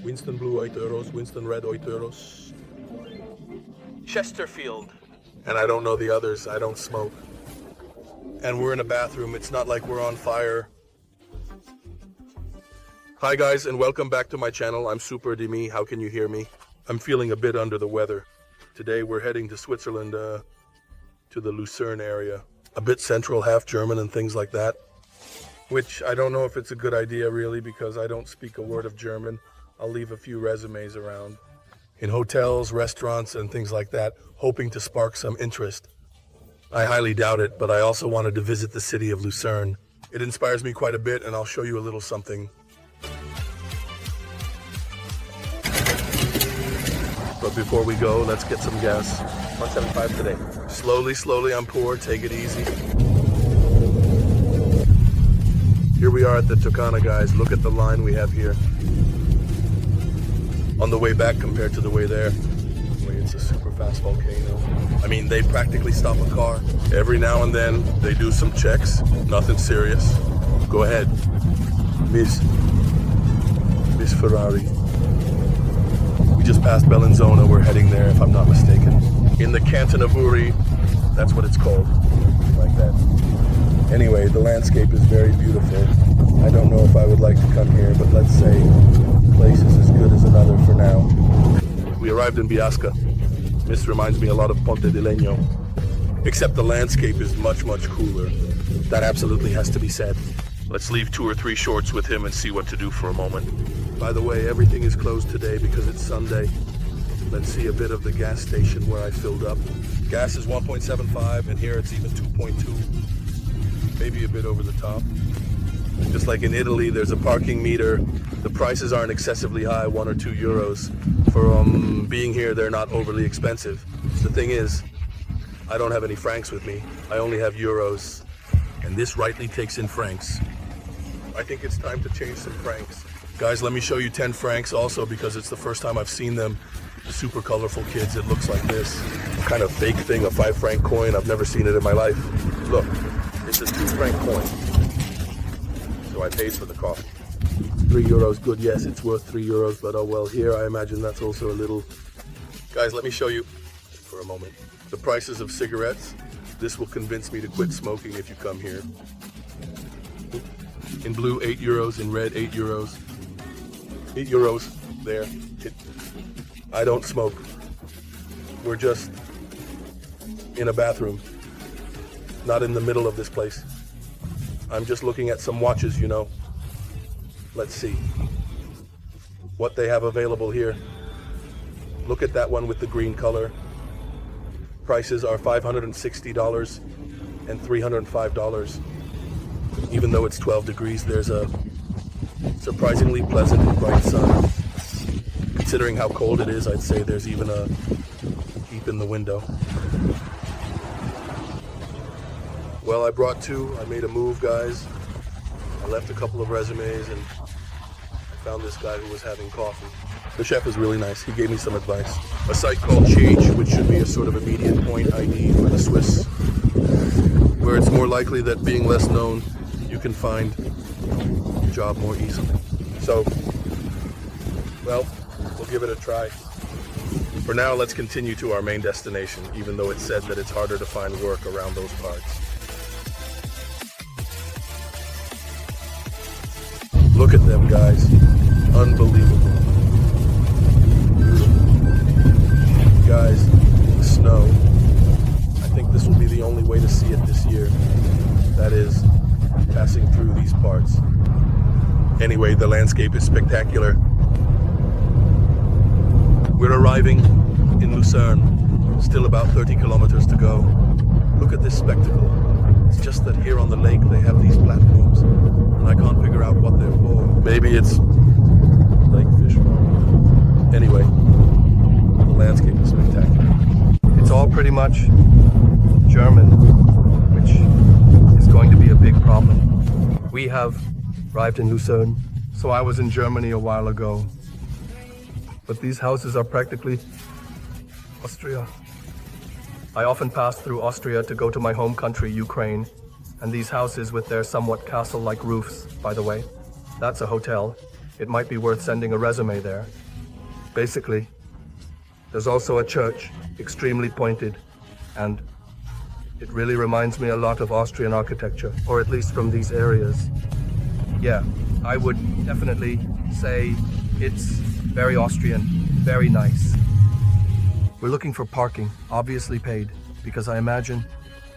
Winston Blue 8 euros, Winston Red 8 euros. Chesterfield. And I don't know the others, I don't smoke. And we're in a bathroom, it's not like we're on fire. Hi guys, and welcome back to my channel. I'm Super Demi, how can you hear me? I'm feeling a bit under the weather. Today we're heading to Switzerland, to the Lucerne area. A bit central, half German and things like that. Which I don't know if it's a good idea really, because I don't speak a word of German. I'll leave a few resumes around in hotels, restaurants, and things like that, hoping to spark some interest. I highly doubt it, but I also wanted to visit the city of Lucerne. It inspires me quite a bit, and I'll show you a little something. But before we go, let's get some gas. 175 today. Slowly, I'm poor, take it easy. Here we are at the Tucana, guys. Look at the line we have here. On the way back compared to the way there. It's a super fast volcano. I mean, they practically stop a car. Every now and then, they do some checks. Nothing serious. Go ahead. Miss Ferrari. We just passed Bellinzona. We're heading there, if I'm not mistaken. In the canton of Uri. That's what it's called. Like that. Anyway, the landscape is very beautiful. I don't know if I would like to come here, but let's say the place is as good as another for now. We arrived in Biasca. This reminds me a lot of Ponte di Legno. Except the landscape is much cooler. That absolutely has to be said. Let's leave 2 or 3 shorts with him and see what to do for a moment. By the way, everything is closed today because it's Sunday. Let's see a bit of the gas station where I filled up. Gas is 1.75 and here it's even 2.2. Maybe a bit over the top. Just like in Italy, there's a parking meter. The prices aren't excessively high, 1 or 2 euros. For being here, they're not overly expensive. The thing is, I don't have any francs with me. I only have euros. And this rightly takes in francs. I think it's time to change some francs. Guys, let me show you 10 francs also because it's the first time I've seen them. Super colorful kids, it looks like this. Kind of fake thing, a 5 franc coin. I've never seen it in my life. Look. It's a 2 franc coin. So I paid for the coffee. 3 euros, good, yes, it's worth 3 euros, but oh well, here I imagine that's also a little... Guys, let me show you for a moment. The prices of cigarettes. This will convince me to quit smoking if you come here. In blue, 8 euros, in red, 8 euros. 8 euros, there. I don't smoke. We're just in a bathroom. Not in the middle of this place. I'm just looking at some watches, you know. Let's see what they have available here. Look at that one with the green color. Prices are $560 and $305. Even though it's 12 degrees, there's a surprisingly pleasant and bright sun. Considering how cold it is, I'd say there's even a heap in the window. Well, I brought 2. I made a move, guys. I left a couple of resumes and I found this guy who was having coffee. The chef is really nice. He gave me some advice. A site called Change, which should be a sort of immediate point ID for the Swiss, where it's more likely that being less known, you can find a job more easily. So, well, we'll give it a try. For now, let's continue to our main destination, even though it's said that it's harder to find work around those parts. Look at them, guys. Unbelievable. Guys, the snow. I think this will be the only way to see it this year. That is, passing through these parts. Anyway, the landscape is spectacular. We're arriving in Lucerne. Still about 30 kilometers to go. Look at this spectacle. It's just that here on the lake they have these platforms. And I can't figure out what they're for. Maybe it's lake fish farm. Anyway, the landscape is spectacular. It's all pretty much German, which is going to be a big problem. We have arrived in Lucerne. So I was in Germany a while ago. But these houses are practically Austria. I often pass through Austria to go to my home country, Ukraine, and these houses with their somewhat castle-like roofs, by the way, that's a hotel. it might be worth sending a resume there. Basically, there's also a church, extremely pointed, and it really reminds me a lot of Austrian architecture, or at least from these areas. Yeah, I would definitely say it's very Austrian, very nice. We're looking for parking, obviously paid, because I imagine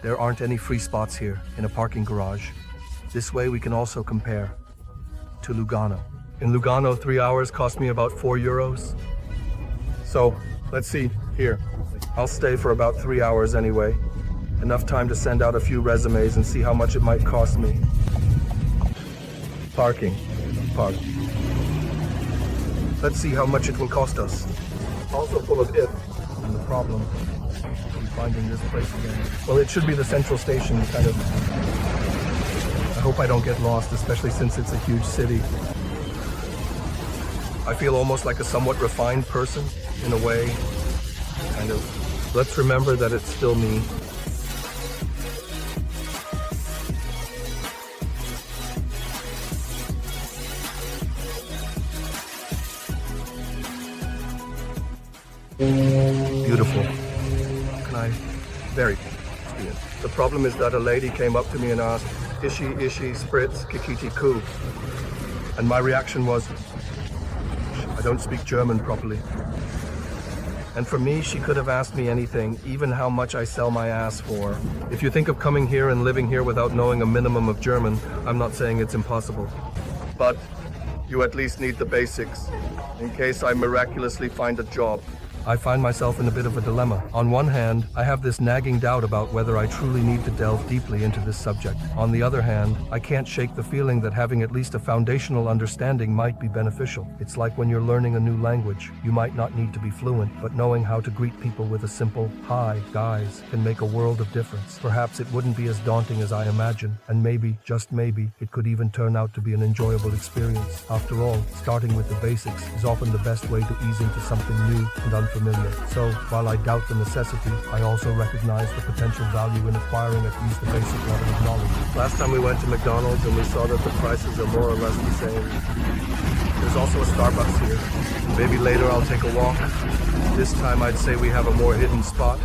there aren't any free spots here in a parking garage. This way we can also compare to Lugano. In Lugano, 3 hours cost me about €4. So, let's see, here. I'll stay for about 3 hours anyway. Enough time to send out a few resumes and see how much it might cost me. Parking. Park. Let's see how much it will cost us. Also full of if. And the problem in finding this place again. Well, it should be the central station, kind of. I hope I don't get lost, especially since it's a huge city. I feel almost like a somewhat refined person, in a way. Kind of. Let's remember that it's still me. Beautiful. Very experienced. The problem is that a lady came up to me and asked, Ishi, spritz, kikiti ku. And my reaction was, I don't speak German properly. And for me, she could have asked me anything, even how much I sell my ass for. If you think of coming here and living here without knowing a minimum of German, I'm not saying it's impossible. But you at least need the basics, in case I miraculously find a job. I find myself in a bit of a dilemma. On one hand, I have this nagging doubt about whether I truly need to delve deeply into this subject. On the other hand, I can't shake the feeling that having at least a foundational understanding might be beneficial. It's like when you're learning a new language. You might not need to be fluent, but knowing how to greet people with a simple, "Hi, guys," can make a world of difference. Perhaps it wouldn't be as daunting as I imagine, and maybe, just maybe, it could even turn out to be an enjoyable experience. After all, starting with the basics is often the best way to ease into something new and unfamiliar. So, while I doubt the necessity, I also recognize the potential value in acquiring at least a basic level of knowledge. Last time we went to McDonald's and we saw that the prices are more or less the same. There's also a Starbucks here. Maybe later I'll take a walk. This time I'd say we have a more hidden spot.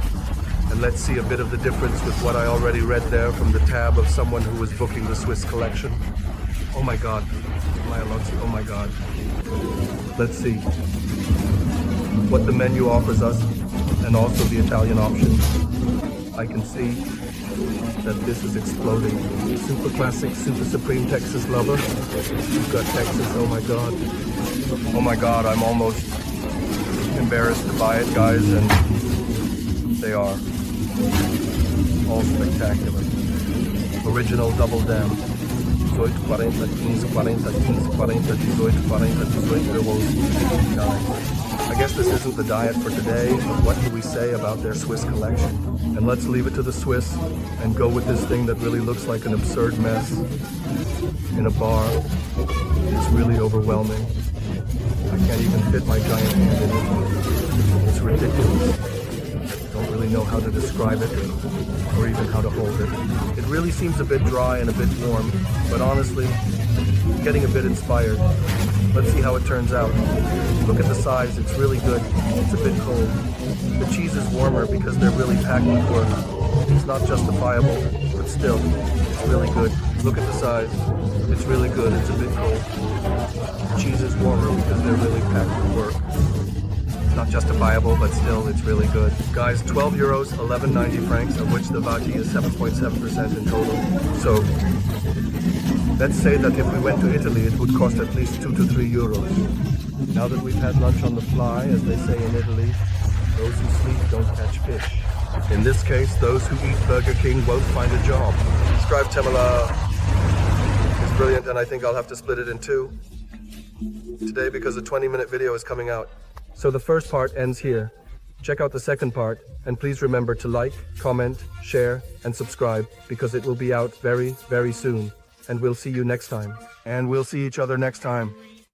And let's see a bit of the difference with what I already read there from the tab of someone who was booking the Swiss collection. Oh my God. Oh my God. Let's see what the menu offers us, and also the Italian options. I can see that this is exploding. Super classic, super supreme Texas lover. You've got Texas, oh my God. Oh my God, I'm almost embarrassed to buy it, guys, and they are all spectacular. Original double dam. 18, 40, 15, 40, 15, 40, 18, 40, 18 euros. I guess this isn't the diet for today, but what do we say about their Swiss collection? And let's leave it to the Swiss and go with this thing that really looks like an absurd mess in a bar. It's really overwhelming. I can't even fit my giant hand in it. It's ridiculous. I don't really know how to describe it or even how to hold it. It really seems a bit dry and a bit warm, but honestly, getting a bit inspired. Let's see how it turns out. Look at the size, it's really good. It's a bit cold. The cheese is warmer because they're really packed with work. It's not justifiable, but still, it's really good. Look at the size. It's really good, it's a bit cold. The cheese is warmer because they're really packed with work. It's not justifiable, but still, it's really good. Guys, 12 euros, 11.90 francs, of which the Vati is 7.7% in total. So, let's say that if we went to Italy, it would cost at least 2 to 3 euros. Now that we've had lunch on the fly, as they say in Italy, those who sleep don't catch fish. In this case, those who eat Burger King won't find a job. Scribe Temela is brilliant, and I think I'll have to split it in two today because a 20-minute video is coming out. So the first part ends here. Check out the second part, and please remember to like, comment, share, and subscribe, because it will be out very, very soon. And we'll see you next time. And we'll see each other next time.